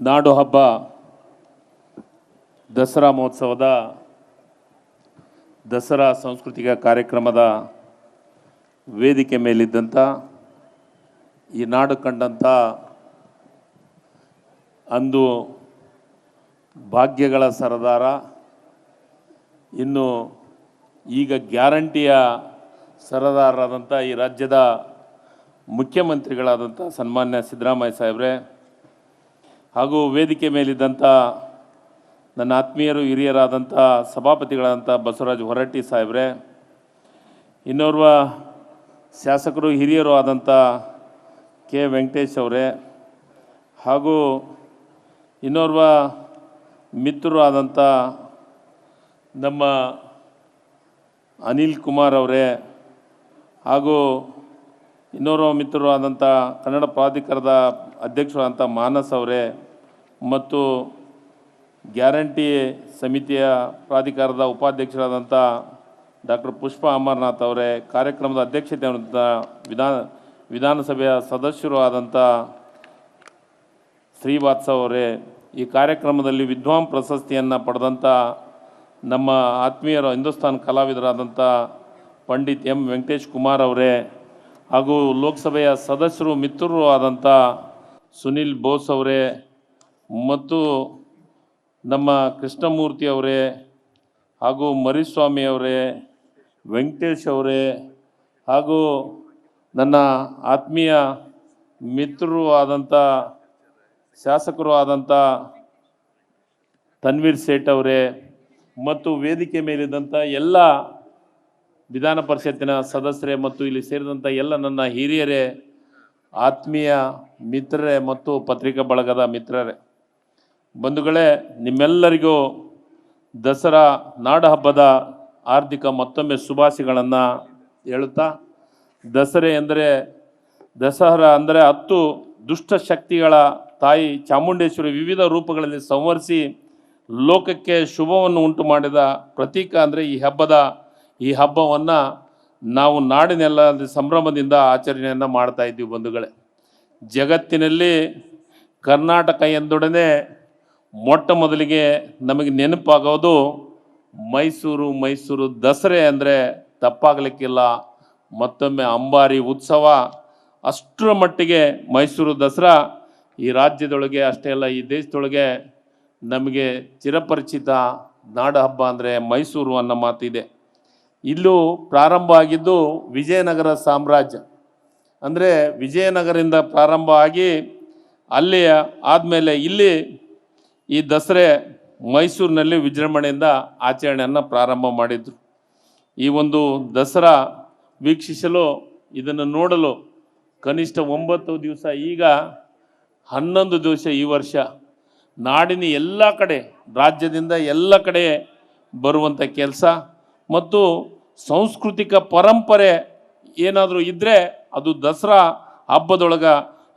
ನಾಡು ಹಬ್ಬ ದಸರಾ ಮಹೋತ್ಸವದ ದಸರಾ ಸಾಂಸ್ಕೃತಿಕ ಕಾರ್ಯಕ್ರಮದ ವೇದಿಕೆ ಮೇಲಿದ್ದಂಥ ಈ ನಾಡು ಕಂಡಂಥ ಅಂದು ಭಾಗ್ಯಗಳ ಸರದಾರ, ಇನ್ನು ಈಗ ಗ್ಯಾರಂಟಿಯ ಸರದಾರರಾದಂಥ ಈ ರಾಜ್ಯದ ಮುಖ್ಯಮಂತ್ರಿಗಳಾದಂಥ ಸನ್ಮಾನ್ಯ ಸಿದ್ದರಾಮಯ್ಯ ಸಾಹೇಬ್ರೆ, ಹಾಗೂ ವೇದಿಕೆ ಮೇಲಿದ್ದಂಥ ನನ್ನ ಆತ್ಮೀಯರು ಹಿರಿಯರಾದಂಥ ಸಭಾಪತಿಗಳಾದಂಥ ಬಸವರಾಜ ಹೊರಟ್ಟಿ ಸಾಹೇಬ್ರೆ, ಇನ್ನೋರ್ವ ಶಾಸಕರು ಹಿರಿಯರು ಆದಂಥ ಕೆ ವೆಂಕಟೇಶ್ ಅವರೇ, ಹಾಗೂ ಇನ್ನೋರ್ವ ಮಿತ್ರರು ಆದಂಥ ನಮ್ಮ ಅನಿಲ್ ಕುಮಾರ್ ಅವರೇ, ಹಾಗೂ ಇನ್ನೋರ್ವ ಮಿತ್ರರು ಆದಂಥ ಕನ್ನಡ ಪ್ರಾಧಿಕಾರದ ಅಧ್ಯಕ್ಷರಾದಂಥ ಮಾನಸ್ ಅವರೇ, ಮತ್ತು ಗ್ಯಾರಂಟಿ ಸಮಿತಿಯ ಪ್ರಾಧಿಕಾರದ ಉಪಾಧ್ಯಕ್ಷರಾದಂಥ ಡಾಕ್ಟರ್ ಪುಷ್ಪ ಅಮರನಾಥ್ ಅವರೇ, ಕಾರ್ಯಕ್ರಮದ ಅಧ್ಯಕ್ಷತೆಯಾದಂಥ ವಿಧಾನಸಭೆಯ ಸದಸ್ಯರು ಆದಂಥ ಶ್ರೀವಾತ್ಸವ ಅವರೇ, ಈ ಕಾರ್ಯಕ್ರಮದಲ್ಲಿ ವಿದ್ವಾನ್ ಪ್ರಶಸ್ತಿಯನ್ನು ಪಡೆದಂಥ ನಮ್ಮ ಆತ್ಮೀಯರು ಹಿಂದೂಸ್ತಾನ್ ಕಲಾವಿದರಾದಂಥ ಪಂಡಿತ್ ಎಂ ವೆಂಕಟೇಶ್ ಕುಮಾರ್ ಅವರೇ, ಹಾಗೂ ಲೋಕಸಭೆಯ ಸದಸ್ಯರು ಮಿತ್ರರು ಆದಂಥ ಸುನಿಲ್ ಬೋಸ್ ಅವರೇ, ಮತ್ತು ನಮ್ಮ ಕೃಷ್ಣಮೂರ್ತಿ ಅವರೇ, ಹಾಗೂ ಮರಿಸ್ವಾಮಿ ಅವರೇ, ವೆಂಕಟೇಶ್ ಅವರೇ, ಹಾಗೂ ನನ್ನ ಆತ್ಮೀಯ ಮಿತ್ರರು ಆದಂಥ ಶಾಸಕರು ಆದಂಥ ತನ್ವೀರ್ ಸೇಠ್ ಅವರೇ, ಮತ್ತು ವೇದಿಕೆ ಮೇಲಿದ್ದಂಥ ಎಲ್ಲ ವಿಧಾನ ಪರಿಷತ್ತಿನ ಸದಸ್ಯರೇ, ಮತ್ತು ಇಲ್ಲಿ ಸೇರಿದಂಥ ಎಲ್ಲ ನನ್ನ ಹಿರಿಯರೇ, ಆತ್ಮೀಯ ಮಿತ್ರರೇ ಮತ್ತು ಪತ್ರಿಕಾ ಬಳಗದ ಮಿತ್ರರೇ, ಬಂಧುಗಳೇ, ನಿಮ್ಮೆಲ್ಲರಿಗೂ ದಸರಾ ನಾಡ ಹಬ್ಬದ ಹಾರ್ದಿಕ ಮತ್ತೊಮ್ಮೆ ಶುಭಾಶಯಗಳನ್ನು ಹೇಳುತ್ತಾ, ದಸರಾ ಅಂದರೆ 10 ದುಷ್ಟ ಶಕ್ತಿಗಳ ತಾಯಿ ಚಾಮುಂಡೇಶ್ವರಿ ವಿವಿಧ ರೂಪಗಳಲ್ಲಿ ಸಂವರಿಸಿ ಲೋಕಕ್ಕೆ ಶುಭವನ್ನು ಉಂಟು ಮಾಡಿದ ಪ್ರತೀಕ ಅಂದರೆ ಈ ಹಬ್ಬವನ್ನು ನಾವು ನಾಡಿನೆಲ್ಲ ಸಂಭ್ರಮದಿಂದ ಆಚರಣೆಯನ್ನು ಮಾಡ್ತಾ ಇದ್ದೀವಿ. ಬಂಧುಗಳೇ, ಜಗತ್ತಿನಲ್ಲಿ ಕರ್ನಾಟಕ ಎಂದೊಡನೆ ಮೊಟ್ಟ ಮೊದಲಿಗೆ ನಮಗೆ ನೆನಪಾಗೋದು ಮೈಸೂರು ದಸರೆ ಅಂದರೆ ತಪ್ಪಾಗಲಿಕ್ಕಿಲ್ಲ. ಮತ್ತೊಮ್ಮೆ ಅಂಬಾರಿ ಉತ್ಸವ, ಅಷ್ಟರ ಮಟ್ಟಿಗೆ ಮೈಸೂರು ದಸರಾ ಈ ರಾಜ್ಯದೊಳಗೆ ಅಷ್ಟೇ ಅಲ್ಲ, ಈ ದೇಶದೊಳಗೆ ನಮಗೆ ಚಿರಪರಿಚಿತ ನಾಡ ಹಬ್ಬ ಅಂದರೆ ಮೈಸೂರು ಅನ್ನೋ ಮಾತಿದೆ. ಇಲ್ಲೂ ಪ್ರಾರಂಭ ಆಗಿದ್ದು ವಿಜಯನಗರ ಸಾಮ್ರಾಜ್ಯ, ಅಂದರೆ ವಿಜಯನಗರದಿಂದ ಪ್ರಾರಂಭ ಆಗಿ ಅಲ್ಲಿ ಆದಮೇಲೆ ಇಲ್ಲಿ ಈ ದಸರೆ ಮೈಸೂರಿನಲ್ಲಿ ವಿಜೃಂಭಣೆಯಿಂದ ಆಚರಣೆಯನ್ನು ಪ್ರಾರಂಭ ಮಾಡಿದರು. ಈ ಒಂದು ದಸರಾ ವೀಕ್ಷಿಸಲು, ಇದನ್ನು ನೋಡಲು ಕನಿಷ್ಠ 9 ದಿವಸ, ಈಗ 11 ದಿವಸ ಈ ವರ್ಷ ನಾಡಿನ ಎಲ್ಲ ಕಡೆ, ರಾಜ್ಯದಿಂದ ಎಲ್ಲ ಕಡೆ ಬರುವಂಥ ಕೆಲಸ, ಮತ್ತು ಸಾಂಸ್ಕೃತಿಕ ಪರಂಪರೆ ಏನಾದರೂ ಇದ್ದರೆ ಅದು ದಸರಾ ಹಬ್ಬದೊಳಗೆ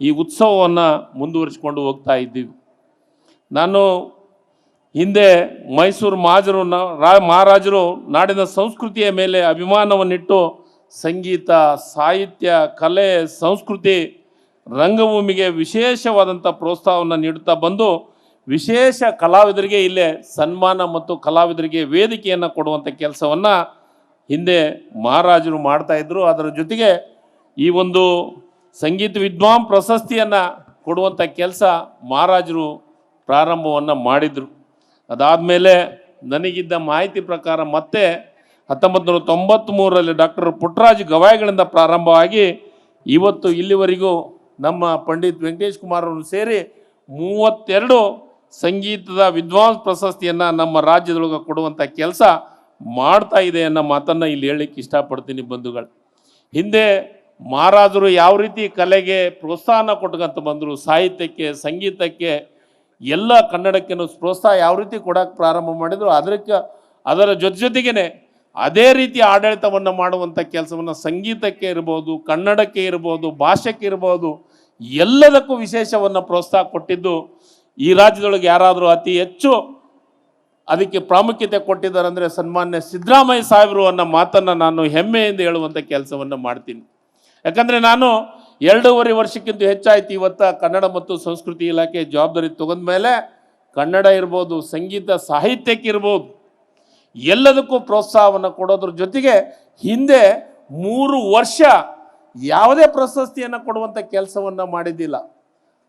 ಈ ಉತ್ಸವವನ್ನು ಮುಂದುವರಿಸಿಕೊಂಡು ಹೋಗ್ತಾ ಇದ್ದೀವಿ. ನಾನು ಹಿಂದೆ ಮೈಸೂರು ಮಹಾರಾಜರು ನಾಡಿನ ಸಂಸ್ಕೃತಿಯ ಮೇಲೆ ಅಭಿಮಾನವನ್ನಿಟ್ಟು ಸಂಗೀತ, ಸಾಹಿತ್ಯ, ಕಲೆ, ಸಂಸ್ಕೃತಿ, ರಂಗಭೂಮಿಗೆ ವಿಶೇಷವಾದಂಥ ಪ್ರೋತ್ಸಾಹವನ್ನು ನೀಡುತ್ತಾ ಬಂದು ವಿಶೇಷ ಕಲಾವಿದರಿಗೆ ಇಲ್ಲೇ ಸನ್ಮಾನ ಮತ್ತು ಕಲಾವಿದರಿಗೆ ವೇದಿಕೆಯನ್ನು ಕೊಡುವಂಥ ಕೆಲಸವನ್ನು ಹಿಂದೆ ಮಹಾರಾಜರು ಮಾಡ್ತಾಯಿದ್ರು. ಅದರ ಜೊತೆಗೆ ಈ ಒಂದು ಸಂಗೀತ ವಿದ್ವಾನ್ ಪ್ರಶಸ್ತಿಯನ್ನು ಕೊಡುವಂಥ ಕೆಲಸ ಮಹಾರಾಜರು ಪ್ರಾರಂಭವನ್ನು ಮಾಡಿದರು. ಅದಾದಮೇಲೆ ನನಗಿದ್ದ ಮಾಹಿತಿ ಪ್ರಕಾರ ಮತ್ತೆ 1993ರಲ್ಲಿ ಡಾಕ್ಟರ್ ಪುಟ್ಟರಾಜ ಗವಾಯಿಗಳಿಂದ ಪ್ರಾರಂಭವಾಗಿ ಇವತ್ತು ಇಲ್ಲಿವರೆಗೂ ನಮ್ಮ ಪಂಡಿತ್ ವೆಂಕಟೇಶ್ ಕುಮಾರ್ ಅವರು ಸೇರಿ 32 ಸಂಗೀತದ ವಿದ್ವಾಂಸ ಪ್ರಶಸ್ತಿಯನ್ನು ನಮ್ಮ ರಾಜ್ಯದೊಳಗೆ ಕೊಡುವಂಥ ಕೆಲಸ ಮಾಡ್ತಾ ಇದೆ ಅನ್ನೋ ಮಾತನ್ನು ಇಲ್ಲಿ ಹೇಳಲಿಕ್ಕೆ ಇಷ್ಟಪಡ್ತೀನಿ. ಬಂಧುಗಳು, ಹಿಂದೆ ಮಹಾರಾಜರು ಯಾವ ರೀತಿ ಕಲೆಗೆ ಪ್ರೋತ್ಸಾಹನ ಕೊಟ್ಕೊಂತ ಬಂದರು, ಸಾಹಿತ್ಯಕ್ಕೆ, ಸಂಗೀತಕ್ಕೆ, ಎಲ್ಲ ಕನ್ನಡಕ್ಕೆ ಪ್ರೋತ್ಸಾಹ ಯಾವ ರೀತಿ ಕೊಡೋಕ್ಕೆ ಪ್ರಾರಂಭ ಮಾಡಿದ್ರು, ಅದರ ಜೊತೆಗೇ ಅದೇ ರೀತಿ ಆಡಳಿತವನ್ನು ಮಾಡುವಂಥ ಕೆಲಸವನ್ನು ಸಂಗೀತಕ್ಕೆ ಇರ್ಬೋದು, ಕನ್ನಡಕ್ಕೆ ಇರ್ಬೋದು, ಭಾಷೆಗೆ ಇರ್ಬೋದು, ಎಲ್ಲದಕ್ಕೂ ವಿಶೇಷವನ್ನು ಪ್ರೋತ್ಸಾಹ ಕೊಟ್ಟಿದ್ದು ಈ ರಾಜ್ಯದೊಳಗೆ ಯಾರಾದರೂ ಅತಿ ಹೆಚ್ಚು ಅದಕ್ಕೆ ಪ್ರಾಮುಖ್ಯತೆ ಕೊಟ್ಟಿದ್ದಾರೆ ಅಂದರೆ ಸನ್ಮಾನ್ಯ ಸಿದ್ದರಾಮಯ್ಯ ಸಾಹೇಬರು ಅನ್ನೋ ಮಾತನ್ನು ನಾನು ಹೆಮ್ಮೆಯಿಂದ ಹೇಳುವಂಥ ಕೆಲಸವನ್ನು ಮಾಡ್ತೀನಿ. ಯಾಕಂದರೆ ನಾನು 2.5 ವರ್ಷಕ್ಕಿಂತ ಹೆಚ್ಚಾಯ್ತು. ಇವತ್ತು ಕನ್ನಡ ಮತ್ತು ಸಂಸ್ಕೃತಿ ಇಲಾಖೆ ಜವಾಬ್ದಾರಿ ತಗೊಂಡ ಮೇಲೆ ಕನ್ನಡ ಇರ್ಬೋದು, ಸಂಗೀತ ಸಾಹಿತ್ಯಕ್ಕೆ ಇರ್ಬೋದು, ಎಲ್ಲದಕ್ಕೂ ಪ್ರೋತ್ಸಾಹವನ್ನು ಕೊಡೋದ್ರ ಜೊತೆಗೆ ಹಿಂದೆ 3 ವರ್ಷ ಯಾವುದೇ ಪ್ರಶಸ್ತಿಯನ್ನು ಕೊಡುವಂಥ ಕೆಲಸವನ್ನು ಮಾಡಿದ್ದಿಲ್ಲ.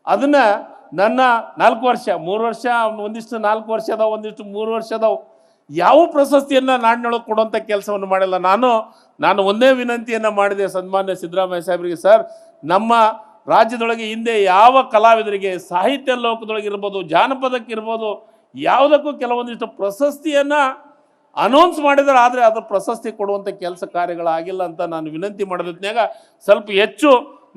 ಅದನ್ನು ನನ್ನ 4 ವರ್ಷ, 3 ವರ್ಷ, ಒಂದಿಷ್ಟು 4 ವರ್ಷ ಅದಾವ, ಒಂದಿಷ್ಟು 3 ವರ್ಷ ಅದಾವ, ಯಾವ ಪ್ರಶಸ್ತಿಯನ್ನು ನಾಡಿನೊಳಗೆ ಕೊಡುವಂಥ ಕೆಲಸವನ್ನು ಮಾಡಿಲ್ಲ. ನಾನು ಒಂದೇ ವಿನಂತಿಯನ್ನು ಮಾಡಿದೆ ಸನ್ಮಾನ್ಯ ಸಿದ್ದರಾಮಯ್ಯ ಸಾಹೇಬರಿಗೆ, ಸರ್, ನಮ್ಮ ರಾಜ್ಯದೊಳಗೆ ಹಿಂದೆ ಯಾವ ಕಲಾವಿದರಿಗೆ ಸಾಹಿತ್ಯ ಲೋಕದೊಳಗಿರ್ಬೋದು, ಜಾನಪದಕ್ಕಿರ್ಬೋದು, ಯಾವುದಕ್ಕೂ ಕೆಲವೊಂದಿಷ್ಟು ಪ್ರಶಸ್ತಿಯನ್ನು ಅನೌನ್ಸ್ ಮಾಡಿದರೆ, ಆದರೆ ಅದು ಪ್ರಶಸ್ತಿ ಕೊಡುವಂಥ ಕೆಲಸ ಕಾರ್ಯಗಳಾಗಿಲ್ಲ ಅಂತ ನಾನು ವಿನಂತಿ ಮಾಡೋದ್ನಾಗ ಸ್ವಲ್ಪ ಹೆಚ್ಚು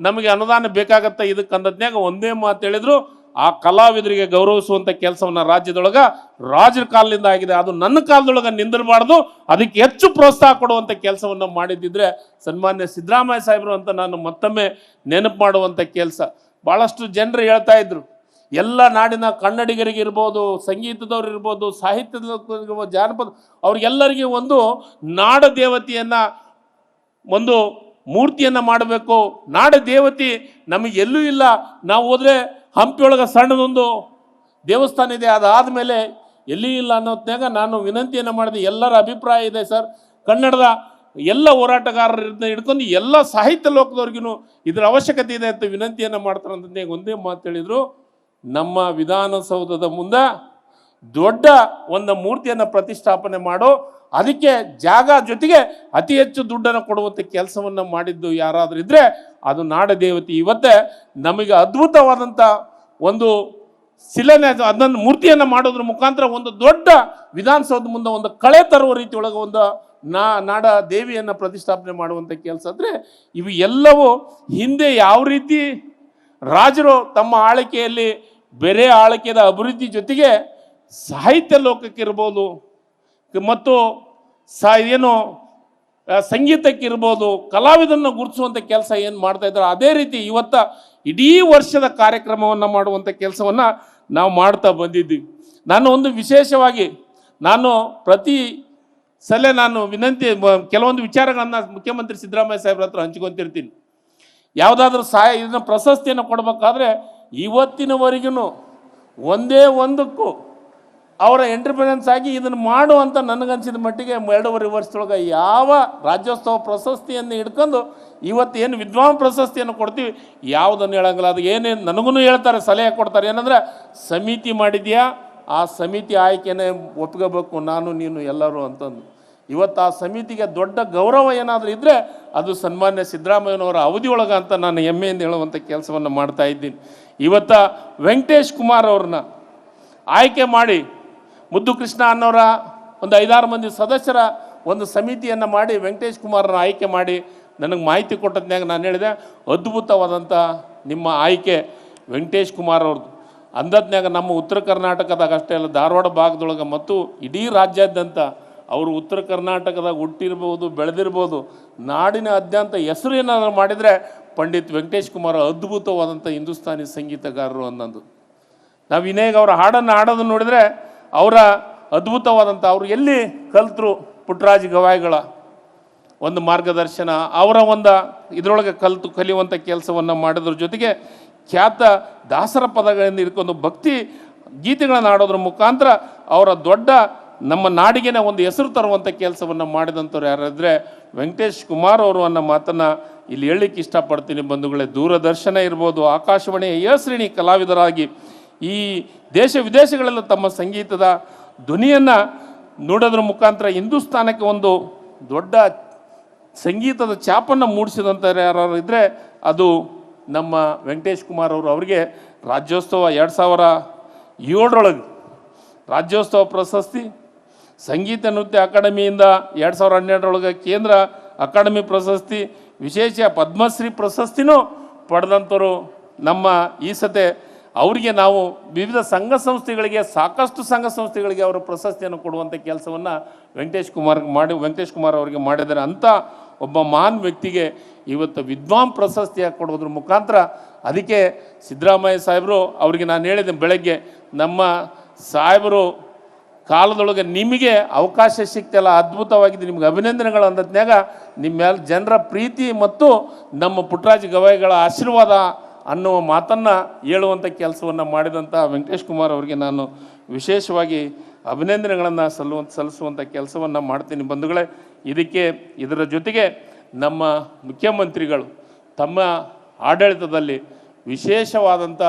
ನಮಗೆ ಅನುದಾನ ಬೇಕಾಗತ್ತೆ ಇದಕ್ಕೆ ಅಂದದ್ನಾಗ ಒಂದೇ ಮಾತು ಹೇಳಿದ್ರು, ಆ ಕಲಾವಿದರಿಗೆ ಗೌರವಿಸುವಂಥ ಕೆಲಸವನ್ನು ರಾಜ್ಯದೊಳಗೆ ರಾಜರ ಕಾಲದಿಂದ ಆಗಿದೆ. ಅದು ನನ್ನ ಕಾಲದೊಳಗೆ ನಿಂದಿರಬಾರ್ದು, ಅದಕ್ಕೆ ಹೆಚ್ಚು ಪ್ರೋತ್ಸಾಹ ಕೊಡುವಂಥ ಕೆಲಸವನ್ನು ಮಾಡಿದ್ದಿದ್ರೆ ಸನ್ಮಾನ್ಯ ಸಿದ್ದರಾಮಯ್ಯ ಸಾಹೇಬರು ಅಂತ ನಾನು ಮತ್ತೊಮ್ಮೆ ನೆನಪು ಮಾಡುವಂಥ ಕೆಲಸ. ಭಾಳಷ್ಟು ಜನರು ಹೇಳ್ತಾ ಇದ್ರು, ಎಲ್ಲ ನಾಡಿನ ಕನ್ನಡಿಗರಿಗೆ ಇರ್ಬೋದು, ಸಂಗೀತದವ್ರು ಇರ್ಬೋದು, ಸಾಹಿತ್ಯದ ಜಾನಪದ ಅವ್ರಿಗೆಲ್ಲರಿಗೆ ಒಂದು ನಾಡ ದೇವತೆಯನ್ನು, ಒಂದು ಮೂರ್ತಿಯನ್ನು ಮಾಡಬೇಕು. ನಾಡ ದೇವತೆ ನಮಗೆ ಎಲ್ಲೂ ಇಲ್ಲ. ನಾವು ಹೋದರೆ ಹಂಪಿಯೊಳಗೆ ಸಣ್ಣದೊಂದು ದೇವಸ್ಥಾನ ಇದೆ, ಅದಾದಮೇಲೆ ಎಲ್ಲಿ ಇಲ್ಲ ಅನ್ನೋದ್ನಾಗ ನಾನು ವಿನಂತಿಯನ್ನು ಮಾಡಿದೆ. ಎಲ್ಲರ ಅಭಿಪ್ರಾಯ ಇದೆ ಸರ್, ಕನ್ನಡದ ಎಲ್ಲ ಹೋರಾಟಗಾರರನ್ನ ಹಿಡ್ಕೊಂಡು ಎಲ್ಲ ಸಾಹಿತ್ಯ ಲೋಕದವ್ರಿಗೂ ಇದರ ಅವಶ್ಯಕತೆ ಇದೆ ಅಂತ ವಿನಂತಿಯನ್ನು ಮಾಡ್ತಾರೆ ಅಂತ ಒಂದೇ ಮಾತು ಹೇಳಿದರು, ನಮ್ಮ ವಿಧಾನಸೌಧದ ಮುಂದೆ ದೊಡ್ಡ ಒಂದು ಮೂರ್ತಿಯನ್ನು ಪ್ರತಿಷ್ಠಾಪನೆ ಮಾಡೋ, ಅದಕ್ಕೆ ಜಾಗ ಜೊತೆಗೆ ಅತಿ ಹೆಚ್ಚು ದುಡ್ಡನ್ನು ಕೊಡುವಂಥ ಕೆಲಸವನ್ನು ಮಾಡಿದ್ದು ಯಾರಾದರೂ ಇದ್ದರೆ ಅದು ನಾಡದೇವತೆ. ಇವತ್ತೇ ನಮಗೆ ಅದ್ಭುತವಾದಂಥ ಒಂದು ಶಿಲಾನ್ಯಾಸ, ಅದನ್ನು ಮೂರ್ತಿಯನ್ನು ಮಾಡೋದ್ರ ಮುಖಾಂತರ ಒಂದು ದೊಡ್ಡ ವಿಧಾನಸೌಧ ಮುಂದೆ ಒಂದು ಕಳೆ ತರುವ ರೀತಿ ಒಳಗೆ ಒಂದು ನಾಡ ದೇವಿಯನ್ನು ಪ್ರತಿಷ್ಠಾಪನೆ ಮಾಡುವಂಥ ಕೆಲಸ. ಅಂದರೆ ಇವು ಎಲ್ಲವೂ ಹಿಂದೆ ಯಾವ ರೀತಿ ರಾಜರು ತಮ್ಮ ಆಳ್ವಿಕೆಯಲ್ಲಿ ಬೇರೆ ಆಳ್ವಿಕೆಯ ಅಭಿವೃದ್ಧಿ ಜೊತೆಗೆ ಸಾಹಿತ್ಯ ಲೋಕಕ್ಕಿರ್ಬೋದು ಮತ್ತು ಏನು ಸಂಗೀತಕ್ಕಿರ್ಬೋದು ಕಲಾವಿದನ್ನು ಗುರುತಿಸುವಂಥ ಕೆಲಸ ಏನು ಮಾಡ್ತಾ ಇದ್ದಾರೆ, ಅದೇ ರೀತಿ ಇವತ್ತು ಇಡೀ ವರ್ಷದ ಕಾರ್ಯಕ್ರಮವನ್ನು ಮಾಡುವಂಥ ಕೆಲಸವನ್ನು ನಾವು ಮಾಡ್ತಾ ಬಂದಿದ್ದೀವಿ. ನಾನು ಒಂದು ವಿಶೇಷವಾಗಿ ಪ್ರತಿ ಸಲ ವಿನಂತಿ ಕೆಲವೊಂದು ವಿಚಾರಗಳನ್ನು ಮುಖ್ಯಮಂತ್ರಿ ಸಿದ್ದರಾಮಯ್ಯ ಸಾಹೇಬ್ರ ಹತ್ರ ಹಂಚ್ಕೊತಿರ್ತೀನಿ. ಯಾವುದಾದ್ರೂ ಇದನ್ನು ಪ್ರಶಸ್ತಿಯನ್ನು ಕೊಡಬೇಕಾದ್ರೆ ಇವತ್ತಿನವರೆಗೂ ಒಂದೇ ಒಂದಕ್ಕೂ ಅವರ ಎಂಟರ್ಪ್ರಿನೆನ್ಸ್ ಆಗಿ ಇದನ್ನು ಮಾಡುವಂಥ ನನಗನ್ಸಿದ ಮಟ್ಟಿಗೆ 2.5 ವರ್ಷದೊಳಗೆ ಯಾವ ರಾಜ್ಯೋತ್ಸವ ಪ್ರಶಸ್ತಿಯನ್ನು ಹಿಡ್ಕೊಂಡು ಇವತ್ತು ಏನು ವಿದ್ವಾನ್ ಪ್ರಶಸ್ತಿಯನ್ನು ಕೊಡ್ತೀವಿ ಯಾವುದನ್ನು ಹೇಳಂಗಿಲ್ಲ. ಅದು ಏನೇನು ನನಗೂ ಹೇಳ್ತಾರೆ, ಸಲಹೆ ಕೊಡ್ತಾರೆ, ಏನಂದರೆ ಸಮಿತಿ ಮಾಡಿದ್ಯಾ, ಆ ಸಮಿತಿ ಆಯ್ಕೆನೇ ಒಪ್ಕೋಬೇಕು ನಾನು ನೀನು ಎಲ್ಲರೂ ಅಂತಂದು. ಇವತ್ತು ಆ ಸಮಿತಿಗೆ ದೊಡ್ಡ ಗೌರವ ಏನಾದರೂ ಇದ್ದರೆ ಅದು ಸನ್ಮಾನ್ಯ ಸಿದ್ದರಾಮಯ್ಯನವರ ಅವಧಿಯೊಳಗೆ ಅಂತ ನಾನು ಹೆಮ್ಮೆಯಿಂದ ಹೇಳುವಂಥ ಕೆಲಸವನ್ನು ಮಾಡ್ತಾ ಇದ್ದೀನಿ. ಇವತ್ತು ವೆಂಕಟೇಶ್ ಕುಮಾರ್ ಅವ್ರನ್ನ ಆಯ್ಕೆ ಮಾಡಿ, ಮುದ್ದು ಕೃಷ್ಣ ಅನ್ನೋರ ಒಂದು 5-6 ಮಂದಿ ಸದಸ್ಯರ ಒಂದು ಸಮಿತಿಯನ್ನು ಮಾಡಿ ವೆಂಕಟೇಶ್ ಕುಮಾರನ ಆಯ್ಕೆ ಮಾಡಿ ನನಗೆ ಮಾಹಿತಿ ಕೊಟ್ಟದ್ನಾಗ ನಾನು ಹೇಳಿದೆ, ಅದ್ಭುತವಾದಂಥ ನಿಮ್ಮ ಆಯ್ಕೆ ವೆಂಕಟೇಶ್ ಕುಮಾರ್ ಅವ್ರದ್ದು. ಅಂದದ್ನಾಗ ನಮ್ಮ ಉತ್ತರ ಕರ್ನಾಟಕದಾಗ ಅಷ್ಟೇ ಅಲ್ಲ, ಧಾರವಾಡ ಭಾಗದೊಳಗೆ ಮತ್ತು ಇಡೀ ರಾಜ್ಯಾದ್ಯಂತ ಅವರು ಉತ್ತರ ಕರ್ನಾಟಕದಾಗ ಹುಟ್ಟಿರ್ಬೋದು, ಬೆಳೆದಿರ್ಬೋದು, ನಾಡಿನಾದ್ಯಂತ ಹೆಸರು ಏನಾದರೂ ಮಾಡಿದರೆ ಪಂಡಿತ್ ವೆಂಕಟೇಶ್ ಕುಮಾರ್ ಅದ್ಭುತವಾದಂಥ ಹಿಂದೂಸ್ತಾನಿ ಸಂಗೀತಗಾರರು ಅನ್ನೋದು. ನಾವು ಇನ್ನೇಗ ಅವರ ಹಾಡನ್ನು ಹಾಡೋದನ್ನು ನೋಡಿದರೆ ಅವರ ಅದ್ಭುತವಾದಂಥ ಅವರು ಎಲ್ಲಿ ಕಲ್ತರು, ಪುಟ್ಟರಾಜ ಗವಾಯಿಗಳ ಒಂದು ಮಾರ್ಗದರ್ಶನ, ಅವರ ಒಂದು ಇದರೊಳಗೆ ಕಲಿಯುವಂಥ ಕೆಲಸವನ್ನು ಮಾಡೋದ್ರ ಜೊತೆಗೆ ಖ್ಯಾತ ದಾಸರ ಪದಗಳಿಂದ ಹಿಡ್ಕೊಂಡು ಭಕ್ತಿ ಗೀತೆಗಳನ್ನು ಹಾಡೋದ್ರ ಮುಖಾಂತರ ಅವರ ದೊಡ್ಡ ನಮ್ಮ ನಾಡಿಗೆ ಒಂದು ಹೆಸರು ತರುವಂಥ ಕೆಲಸವನ್ನು ಮಾಡಿದಂಥವ್ರು ಯಾರಾದರೆ ವೆಂಕಟೇಶ್ ಕುಮಾರ್ ಅವರು ಅನ್ನೋ ಮಾತನ್ನು ಇಲ್ಲಿ ಹೇಳಲಿಕ್ಕೆ ಇಷ್ಟಪಡ್ತೀನಿ. ಬಂಧುಗಳೇ, ದೂರದರ್ಶನ ಇರ್ಬೋದು, ಆಕಾಶವಾಣಿಯ ಶ್ರೇಣಿ ಕಲಾವಿದರಾಗಿ ಈ ದೇಶ ವಿದೇಶಗಳೆಲ್ಲ ತಮ್ಮ ಸಂಗೀತದ ಧ್ವನಿಯನ್ನು ನೋಡೋದ್ರ ಮುಖಾಂತರ ಹಿಂದೂಸ್ತಾನಕ್ಕೆ ಒಂದು ದೊಡ್ಡ ಸಂಗೀತದ ಛಾಪನ್ನು ಮೂಡಿಸಿದಂಥವ್ರು ಯಾರು ಇದ್ದರೆ ಅದು ನಮ್ಮ ವೆಂಕಟೇಶ್ ಕುಮಾರ್ ಅವರು. ಅವರಿಗೆ ರಾಜ್ಯೋತ್ಸವ 2007 ರಾಜ್ಯೋತ್ಸವ ಪ್ರಶಸ್ತಿ, ಸಂಗೀತ ನೃತ್ಯ ಅಕಾಡೆಮಿಯಿಂದ 2012 ಕೇಂದ್ರ ಅಕಾಡೆಮಿ ಪ್ರಶಸ್ತಿ, ವಿಶೇಷ ಪದ್ಮಶ್ರೀ ಪ್ರಶಸ್ತಿನೂ ಪಡೆದಂಥವರು ನಮ್ಮ ಈ ಸತೆ. ಅವರಿಗೆ ನಾವು ವಿವಿಧ ಸಂಘ ಸಂಸ್ಥೆಗಳಿಗೆ, ಸಾಕಷ್ಟು ಸಂಘ ಸಂಸ್ಥೆಗಳಿಗೆ ಅವರ ಪ್ರಶಸ್ತಿಯನ್ನು ಕೊಡುವಂಥ ಕೆಲಸವನ್ನು ವೆಂಕಟೇಶ್ ಕುಮಾರ್ ಅವರಿಗೆ ಮಾಡಿದ್ದಾರೆ. ಅಂಥ ಒಬ್ಬ ಮಹಾನ್ ವ್ಯಕ್ತಿಗೆ ಇವತ್ತು ವಿದ್ವಾನ್ ಪ್ರಶಸ್ತಿಯಾಗಿ ಕೊಡೋದ್ರ ಮುಖಾಂತರ ಅದಕ್ಕೆ ಸಿದ್ದರಾಮಯ್ಯ ಸಾಹೇಬರು ಅವರಿಗೆ ನಾನು ಹೇಳಿದೆ ಬೆಳಗ್ಗೆ, ನಮ್ಮ ಸಾಹೇಬರು ಕಾಲದೊಳಗೆ ನಿಮಗೆ ಅವಕಾಶ ಸಿಕ್ತಲ್ಲ, ಅದ್ಭುತವಾಗಿದೆ, ನಿಮ್ಗೆ ಅಭಿನಂದನೆಗಳು ಅಂದತ್ನಾಗ ನಿಮ್ಮ ಮೇಲೆ ಜನರ ಪ್ರೀತಿ ಮತ್ತು ನಮ್ಮ ಪುಟ್ಟರಾಜ ಗವಾಯಿಗಳ ಆಶೀರ್ವಾದ ಅನ್ನುವ ಮಾತನ್ನು ಹೇಳುವಂಥ ಕೆಲಸವನ್ನು ಮಾಡಿದಂಥ ವೆಂಕಟೇಶ್ ಕುಮಾರ್ ಅವರಿಗೆ ನಾನು ವಿಶೇಷವಾಗಿ ಅಭಿನಂದನೆಗಳನ್ನು ಸಲ್ಲಿಸುವಂಥ ಕೆಲಸವನ್ನು ಮಾಡ್ತೀನಿ ಬಂಧುಗಳೇ. ಇದರ ಜೊತೆಗೆ ನಮ್ಮ ಮುಖ್ಯಮಂತ್ರಿಗಳು ತಮ್ಮ ಆಡಳಿತದಲ್ಲಿ ವಿಶೇಷವಾದಂಥ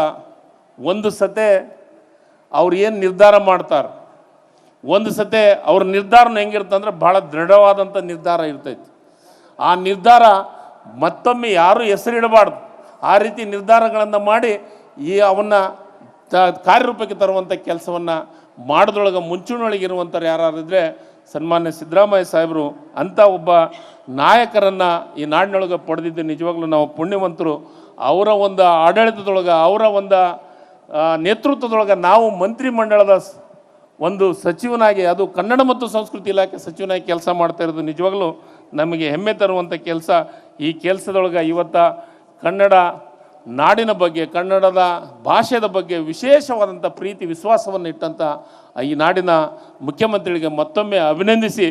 ಒಂದು ಸತೆ ಅವ್ರು ಏನು ನಿರ್ಧಾರ ಮಾಡ್ತಾರೆ, ಒಂದು ಸತೆ ಅವ್ರ ನಿರ್ಧಾರನ ಹೆಂಗಿರ್ತಂದ್ರೆ ಭಾಳ ದೃಢವಾದಂಥ ನಿರ್ಧಾರ ಇರ್ತೈತಿ. ಆ ನಿರ್ಧಾರ ಮತ್ತೊಮ್ಮೆ ಯಾರೂ ಹೆಸರಿಡಬಾರ್ದು, ಆ ರೀತಿ ನಿರ್ಧಾರಗಳನ್ನು ಮಾಡಿ ಅವನ್ನು ಕಾರ್ಯರೂಪಕ್ಕೆ ತರುವಂಥ ಕೆಲಸವನ್ನು ಮಾಡೋದ್ರೊಳಗೆ ಮುಂಚೂಣಿಯೊಳಗಿರುವಂಥವ್ರು ಯಾರಿದ್ರೆ ಸನ್ಮಾನ್ಯ ಸಿದ್ದರಾಮಯ್ಯ ಸಾಹೇಬರು ಅಂಥ ಒಬ್ಬ ನಾಯಕರನ್ನು ಈ ನಾಡಿನೊಳಗೆ ಪಡೆದಿದ್ದು ನಿಜವಾಗ್ಲೂ ನಾವು ಪುಣ್ಯವಂತರು. ಅವರ ಒಂದು ಆಡಳಿತದೊಳಗೆ, ಅವರ ಒಂದು ನೇತೃತ್ವದೊಳಗೆ ನಾವು ಮಂತ್ರಿಮಂಡಲದ ಒಂದು ಸಚಿವನಾಗಿ, ಅದು ಕನ್ನಡ ಮತ್ತು ಸಂಸ್ಕೃತಿ ಇಲಾಖೆ ಸಚಿವನಾಗಿ ಕೆಲಸ ಮಾಡ್ತಾ ಇರೋದು ನಿಜವಾಗ್ಲೂ ನಮಗೆ ಹೆಮ್ಮೆ ತರುವಂಥ ಕೆಲಸ. ಈ ಕೆಲಸದೊಳಗೆ ಇವತ್ತು ಕನ್ನಡ ನಾಡಿನ ಬಗ್ಗೆ, ಕನ್ನಡದ ಭಾಷೆಯ ಬಗ್ಗೆ ವಿಶೇಷವಾದಂಥ ಪ್ರೀತಿ ವಿಶ್ವಾಸವನ್ನು ಇಟ್ಟಂಥ ಈ ನಾಡಿನ ಮುಖ್ಯಮಂತ್ರಿಗಳಿಗೆ ಮತ್ತೊಮ್ಮೆ ಅಭಿನಂದಿಸಿ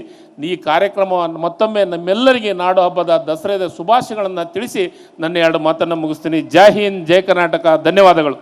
ಈ ಕಾರ್ಯಕ್ರಮವನ್ನು ಮತ್ತೊಮ್ಮೆ ನಮ್ಮೆಲ್ಲರಿಗೆ ನಾಡು ಹಬ್ಬದ ದಸರಾದ ಶುಭಾಶಯಗಳನ್ನು ತಿಳಿಸಿ ನನ್ನ 2 ಮಾತನ್ನು ಮುಗಿಸ್ತೀನಿ. ಜೈ ಹಿಂದ್, ಜೈ ಕರ್ನಾಟಕ. ಧನ್ಯವಾದಗಳು.